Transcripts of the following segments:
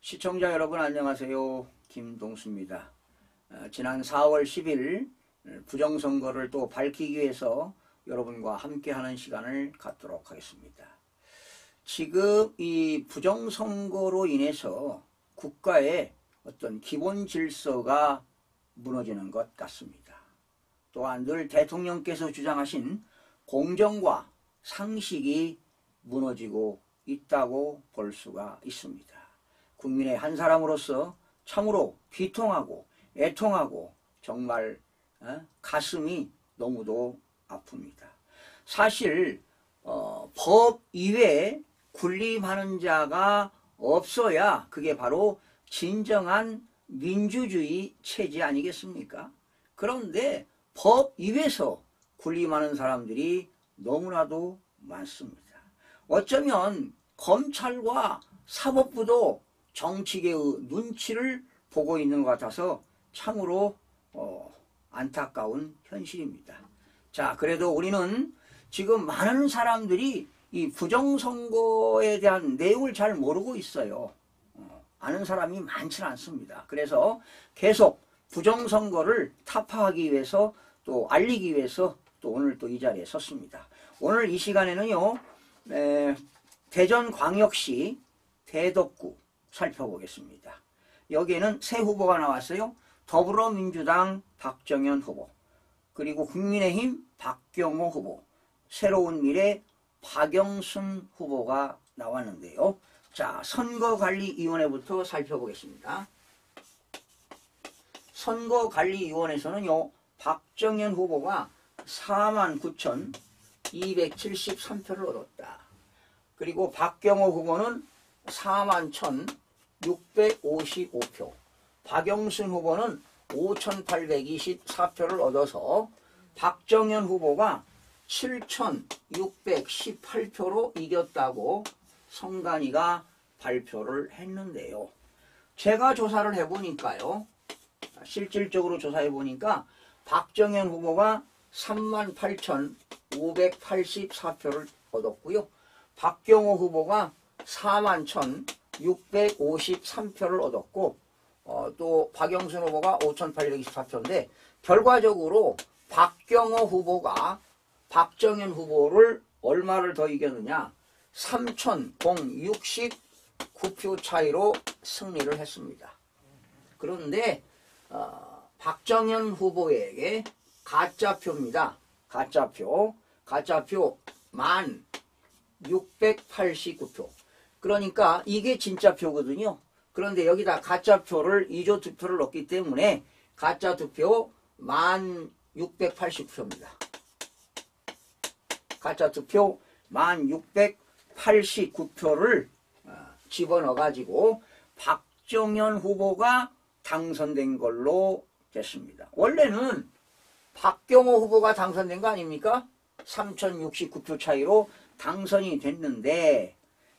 시청자 여러분 안녕하세요. 김동수입니다. 지난 4월 10일 부정선거를 또 밝히기 위해서 여러분과 함께하는 시간을 갖도록 하겠습니다. 지금 이 부정선거로 인해서 국가의 어떤 기본 질서가 무너지는 것 같습니다. 또한 늘 대통령께서 주장하신 공정과 상식이 무너지고 있다고 볼 수가 있습니다. 국민의 한 사람으로서 참으로 비통하고 애통하고 정말 가슴이 너무도 아픕니다. 사실 법 이외에 군림하는 자가 없어야 그게 바로 진정한 민주주의 체제 아니겠습니까? 그런데 법 이외에서 군림하는 사람들이 너무나도 많습니다. 어쩌면 검찰과 사법부도 정치계의 눈치를 보고 있는 것 같아서 참으로 안타까운 현실입니다. 자, 그래도 우리는 지금 많은 사람들이 이 부정선거에 대한 내용을 잘 모르고 있어요. 아는 사람이 많지는 않습니다. 그래서 계속 부정선거를 타파하기 위해서 또 알리기 위해서 또 오늘 또 이 자리에 섰습니다. 오늘 이 시간에는요, 대전광역시 대덕구 살펴보겠습니다. 여기에는 새 후보가 나왔어요. 더불어민주당 박정현 후보, 그리고 국민의힘 박경호 후보, 새로운 미래 박영순 후보가 나왔는데요. 자, 선거관리위원회부터 살펴보겠습니다. 선거관리위원회에서는요, 박정현 후보가 49,273표를 얻었다. 그리고 박경호 후보는 41,655표, 박영순 후보는 5,824표를 얻어서 박정현 후보가 7,618표로 이겼다고 선관위가 발표를 했는데요. 제가 조사를 해보니까요, 실질적으로 조사해보니까 박정현 후보가 38,584표를 얻었고요. 박경호 후보가 41,653표를 얻었고, 또 박영순 후보가 5,824표인데 결과적으로 박경호 후보가 박정현 후보를 얼마를 더 이겼느냐, 3,069표 차이로 승리를 했습니다. 그런데 박정현 후보에게 가짜표입니다. 가짜표 10,689표. 그러니까 이게 진짜 표거든요. 그런데 여기다 가짜표를 2조 투표를 넣기 때문에 가짜 투표 1,689표입니다. 가짜 투표 1,689표를 집어넣어가지고 박정현 후보가 당선된 걸로 됐습니다. 원래는 박경호 후보가 당선된 거 아닙니까? 3,069표 차이로 당선이 됐는데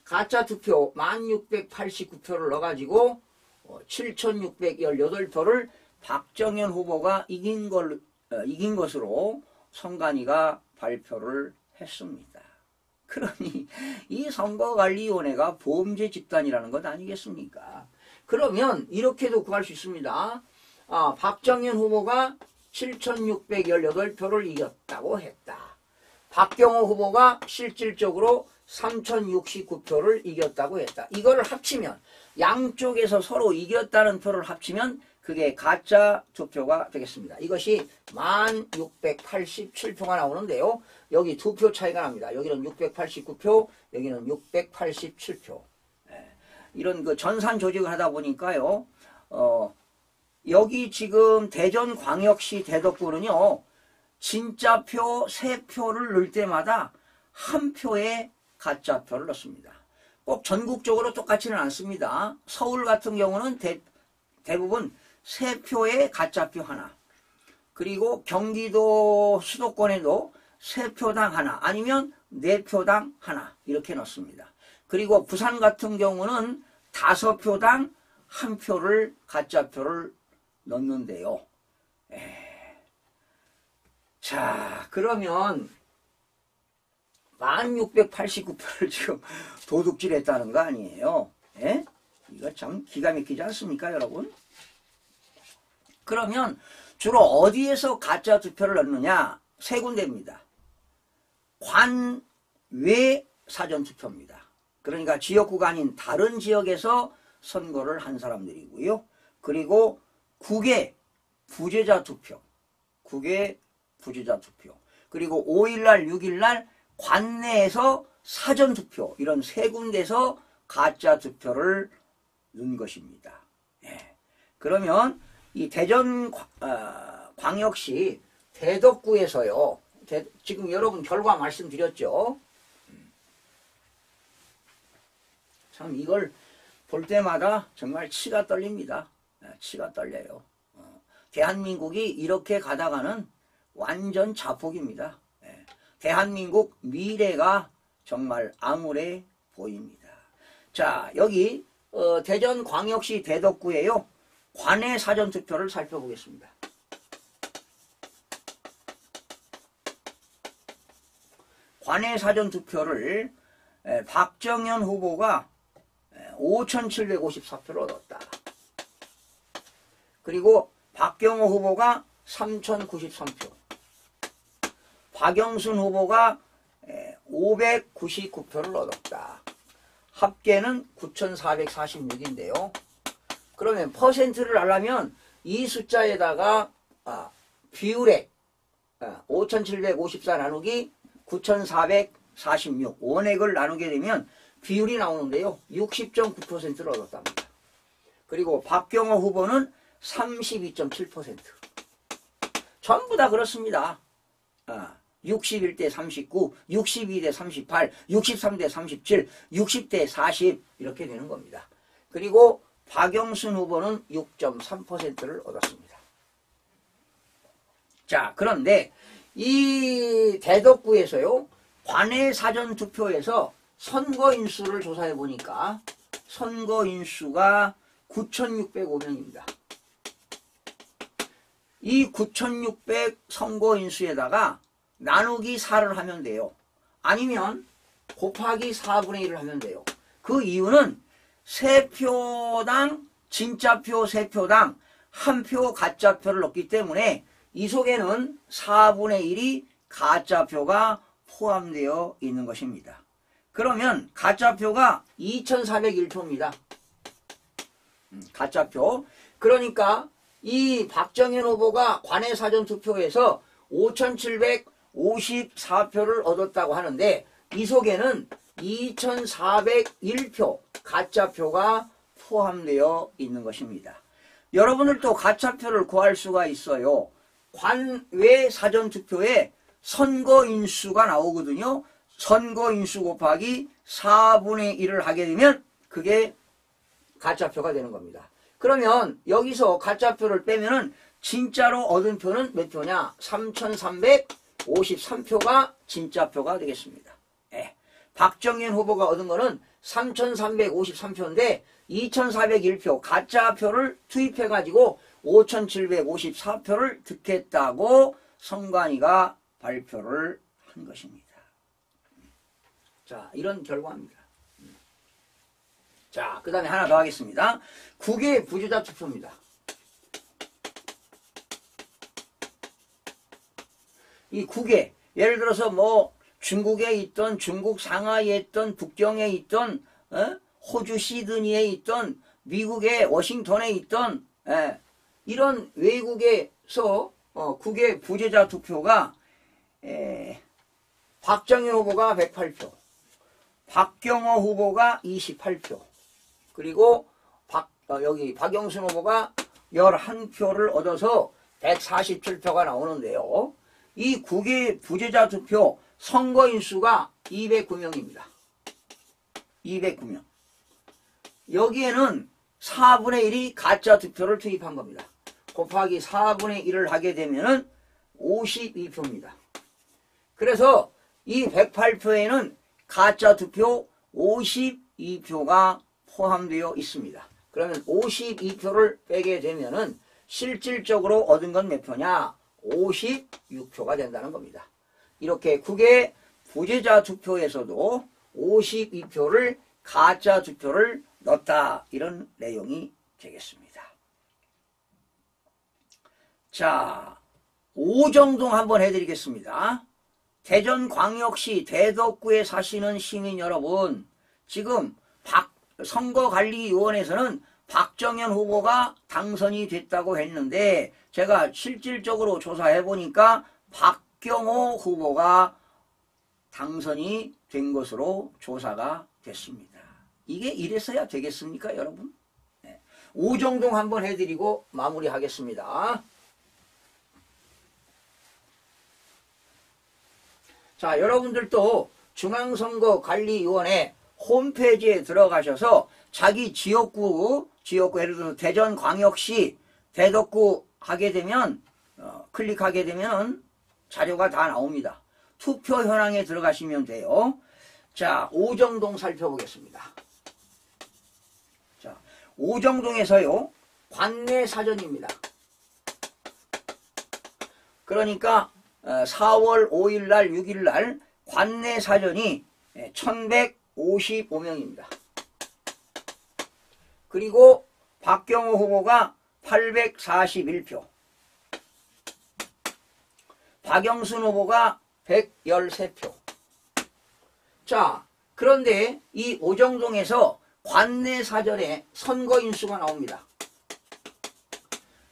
가짜 투표 1,689표를 넣어가지고 7,618표를 박정현 후보가 이긴 것으로 선관위가 발표를 했습니다. 그러니 이 선거관리위원회가 범죄 집단이라는 것 아니겠습니까? 그러면 이렇게도 구할 수 있습니다. 박정현 후보가 7,618표를 이겼다고 했다. 박경호 후보가 실질적으로 3,069표를 이겼다고 했다. 이거를 합치면, 양쪽에서 서로 이겼다는 표를 합치면 그게 가짜 투표가 되겠습니다. 이것이 1,687표가 나오는데요. 여기 2표 차이가 납니다. 여기는 689표, 여기는 687표. 이런 그 전산 조직을 하다 보니까요, 여기 지금 대전광역시 대덕구는요, 진짜 표 3표를 넣을 때마다 한 표의 가짜표를 넣습니다. 꼭 전국적으로 똑같지는 않습니다. 서울 같은 경우는 대부분 3표의 가짜표 하나, 그리고 경기도 수도권에도 3표당 하나, 아니면 4표당 하나 이렇게 넣습니다. 그리고 부산 같은 경우는 5표당 한 표를 가짜표를 넣는데요. 자, 그러면 1,689표를 지금 도둑질했다는 거 아니에요? 예? 이거 참 기가 막히지 않습니까, 여러분? 그러면 주로 어디에서 가짜 투표를 넣느냐? 세 군데입니다. 관외 사전투표입니다. 그러니까 지역구가 아닌 다른 지역에서 선거를 한 사람들이고요. 그리고 국외 부재자 투표, 국외 부재자 투표, 그리고 5일날 6일날 관내에서 사전투표, 이런 세 군데서 가짜 투표를 넣은 것입니다. 예. 그러면 이 대전 광역시 대덕구에서요, 지금 여러분 결과 말씀드렸죠. 참 이걸 볼 때마다 정말 치가 떨립니다. 치가 떨려요. 대한민국이 이렇게 가다가는 완전 자폭입니다. 대한민국 미래가 정말 암울해 보입니다. 자, 여기 대전광역시 대덕구에요, 관외 사전투표를 살펴보겠습니다. 관외 사전투표를 박정현 후보가 5,754표를 얻었다. 그리고 박경호 후보가 3,093표, 박영순 후보가 599표를 얻었다. 합계는 9,446인데요. 그러면 퍼센트를 알려면 이 숫자에다가 비율에 5,754 나누기 9,446 원액을 나누게 되면 비율이 나오는데요. 60.9%를 얻었답니다. 그리고 박경호 후보는 32.7%. 전부 다 그렇습니다. 61대 39, 62대 38, 63대 37, 60대 40 이렇게 되는 겁니다. 그리고 박영순 후보는 6.3%를 얻었습니다. 자, 그런데 이 대덕구에서요, 관외 사전투표에서 선거인수를 조사해 보니까 선거인수가 9,605명입니다. 이 9,600 선거인수에다가 나누기 4를 하면 돼요. 아니면 곱하기 4분의 1을 하면 돼요. 그 이유는 세 표당 진짜표 3표당 1표 가짜표를 넣기 때문에 이 속에는 4분의 1이 가짜표가 포함되어 있는 것입니다. 그러면 가짜표가 2,401표입니다. 가짜표. 그러니까 이 박정현 후보가 관외 사전투표에서 5,754표를 얻었다고 하는데 이 속에는 2,401표 가짜표가 포함되어 있는 것입니다. 여러분들도 가짜표를 구할 수가 있어요. 관외 사전투표에 선거인수가 나오거든요. 선거인수 곱하기 4분의 1을 하게 되면 그게 가짜표가 되는 겁니다. 그러면 여기서 가짜표를 빼면은 진짜로 얻은 표는 몇 표냐? 3,353표가 진짜표가 되겠습니다. 예. 박정현 후보가 얻은 거는 3,353표인데 2,401표 가짜표를 투입해가지고 5,754표를 득했다고 선관위가 발표를 한 것입니다. 자, 이런 결과입니다. 자, 그 다음에 하나 더 하겠습니다. 국외 부재자 투표입니다. 이 국외, 예를 들어서 뭐 중국에 있던, 중국 상하이에 있던, 북경에 있던, 호주 시드니에 있던, 미국의 워싱턴에 있던, 이런 외국에서 국외 부재자 투표가 박정현 후보가 108표, 박경호 후보가 28표, 그리고 여기 박영순 후보가 11표를 얻어서 147표가 나오는데요. 이 국외 부재자 투표 선거인수가 209명입니다. 209명. 여기에는 4분의 1이 가짜 투표를 투입한 겁니다. 곱하기 4분의 1을 하게 되면은 52표입니다. 그래서 이 108표에는 가짜 투표 52표가 포함되어 있습니다. 그러면 52표를 빼게 되면은 실질적으로 얻은 건 몇 표냐? 56표가 된다는 겁니다. 이렇게 국외 부재자 투표에서도 52표를 가짜 투표를 넣었다. 이런 내용이 되겠습니다. 자, 오정동 한번 해드리겠습니다. 대전광역시 대덕구에 사시는 시민 여러분, 지금 선거관리위원회에서는 박정현 후보가 당선이 됐다고 했는데 제가 실질적으로 조사해 보니까 박경호 후보가 당선이 된 것으로 조사가 됐습니다. 이게 이랬어야 되겠습니까, 여러분? 네. 오정동 한번 해드리고 마무리하겠습니다. 자, 여러분들도 중앙선거관리위원회 홈페이지에 들어가셔서 자기 지역구 예를 들어서 대전광역시 대덕구 하게 되면 클릭하게 되면 자료가 다 나옵니다. 투표 현황에 들어가시면 돼요. 자, 오정동 살펴보겠습니다. 자, 오정동에서요, 관내 사전입니다. 그러니까 4월 5일 날, 6일 날 관내 사전이 1155명입니다. 그리고 박경호 후보가 841표, 박영순 후보가 113표. 자, 그런데 이 오정동에서 관내 사전에 선거인수가 나옵니다.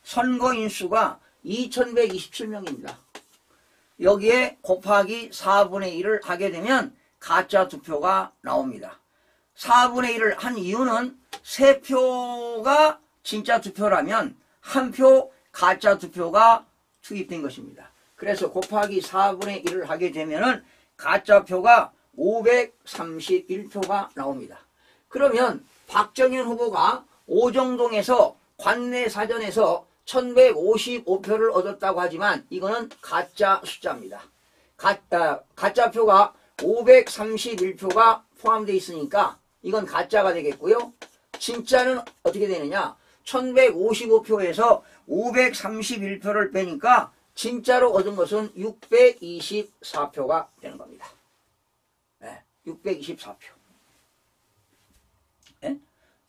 선거인수가 2127명입니다. 여기에 곱하기 4분의 1을 하게 되면 가짜 투표가 나옵니다. 4분의 1을 한 이유는 3표가 진짜 투표라면 1표 가짜 투표가 투입된 것입니다. 그래서 곱하기 4분의 1을 하게 되면 가짜표가 531표가 나옵니다. 그러면 박정현 후보가 오정동에서 관내 사전에서 1155표를 얻었다고 하지만 이거는 가짜 숫자입니다. 가짜표가 531표가 포함되어 있으니까 이건 가짜가 되겠고요. 진짜는 어떻게 되느냐? 1155표에서 531표를 빼니까 진짜로 얻은 것은 624표가 되는 겁니다. 네, 624표. 네?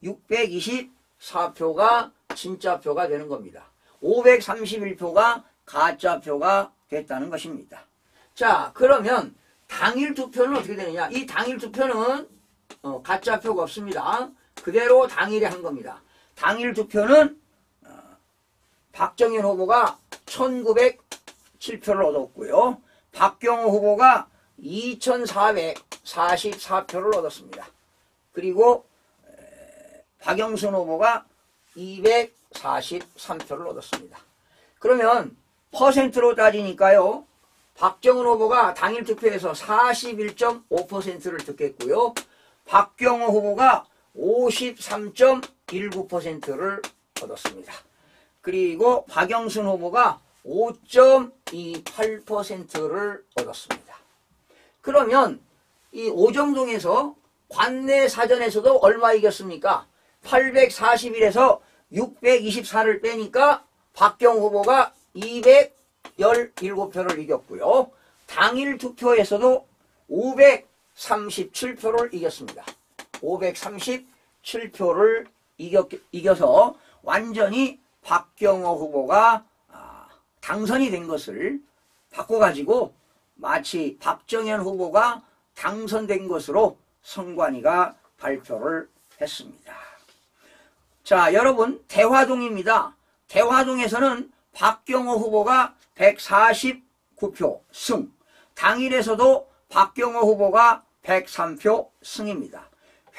624표가 진짜표가 되는 겁니다. 531표가 가짜표가 됐다는 것입니다. 자, 그러면 당일 투표는 어떻게 되느냐? 이 당일 투표는 가짜표가 없습니다. 그대로 당일에 한 겁니다. 당일 투표는 박정현 후보가 1907표를 얻었고요. 박경호 후보가 2444표를 얻었습니다. 그리고 박영순 후보가 243표를 얻었습니다. 그러면 퍼센트로 따지니까요, 박정은 후보가 당일 투표에서 41.5%를 득했고요. 박경호 후보가 53.19%를 얻었습니다. 그리고 박영순 후보가 5.28%를 얻었습니다. 그러면 이 오정동에서 관내 사전에서도 얼마 이겼습니까? 841에서 624를 빼니까 박경호 후보가 217표를 이겼고요. 당일 투표에서도 537표를 이겼습니다. 537표를 이겨서 완전히 박경호 후보가 당선이 된 것을 바꿔가지고 마치 박정현 후보가 당선된 것으로 선관위가 발표를 했습니다. 자, 여러분, 대화동입니다. 대화동에서는 박경호 후보가 149표 승, 당일에서도 박경호 후보가 103표 승입니다.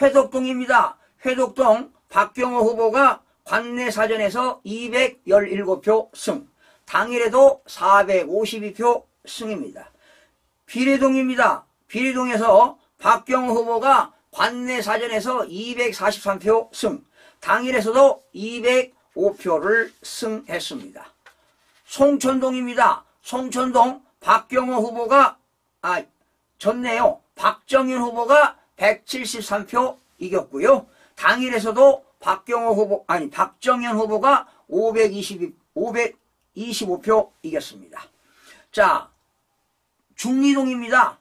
회덕동입니다. 회덕동 박경호 후보가 관내 사전에서 217표 승, 당일에도 452표 승입니다. 비례동입니다. 비례동에서 박경호 후보가 관내 사전에서 243표 승, 당일에서도 205표를 승했습니다. 송천동입니다. 송천동 박경호 후보가 졌네요. 박정현 후보가 173표 이겼고요. 당일에서도 박정현 후보가 525표 이겼습니다. 자, 중리동입니다.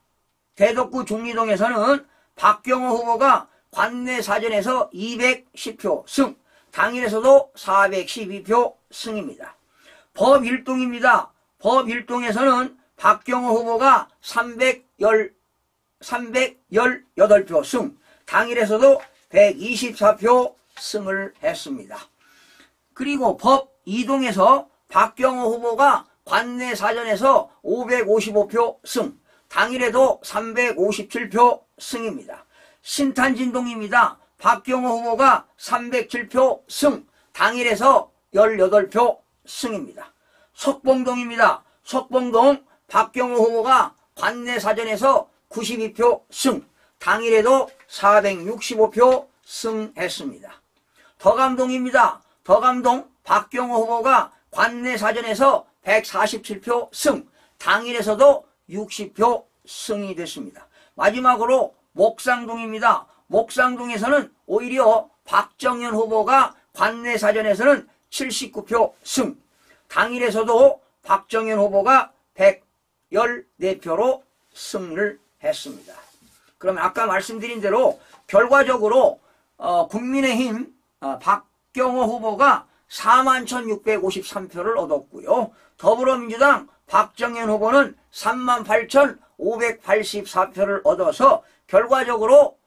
대덕구 중리동에서는 박경호 후보가 관내 사전에서 210표 승, 당일에서도 412표 승입니다. 법일동입니다. 법일동에서는 박경호 후보가 318표 승, 당일에서도 124표 승을 했습니다. 그리고 법이동에서 박경호 후보가 관내 사전에서 555표 승, 당일에도 357표 승입니다. 신탄진동입니다. 박경호 후보가 307표 승, 당일에서 18표 승입니다. 석봉동입니다. 석봉동 박경호 후보가 관내 사전에서 92표 승, 당일에도 465표 승했습니다. 덕암동입니다. 덕암동 박경호 후보가 관내 사전에서 147표 승, 당일에서도 60표 승이 됐습니다. 마지막으로 목상동입니다. 목상동에서는 오히려 박정현 후보가 관내 사전에서는 79표 승, 당일에서도 박정현 후보가 114표로 승을 했습니다. 그러면 아까 말씀드린 대로 결과적으로 국민의힘 박경호 후보가 41,653표를 얻었고요. 더불어민주당 박정현 후보는 38,584표를 얻어서 결과적으로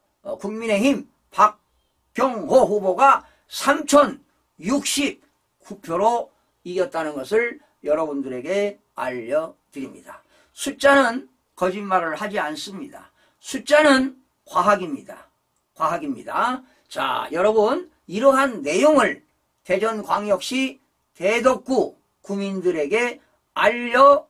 국민의힘 박경호 후보가 3,069표로 이겼다는 것을 여러분들에게 알려드립니다. 숫자는 거짓말을 하지 않습니다. 숫자는 과학입니다. 과학입니다. 자, 여러분, 이러한 내용을 대전광역시 대덕구 구민들에게 알려주어서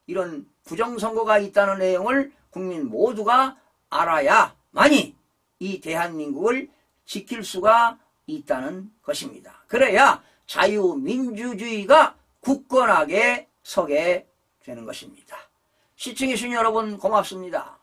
이런 부정선거가 있다는 내용을 국민 모두가 알아야만이 이 대한민국을 지킬 수가 있다는 것입니다. 그래야 자유민주주의가 굳건하게 서게 되는 것입니다. 시청해주신 여러분 고맙습니다.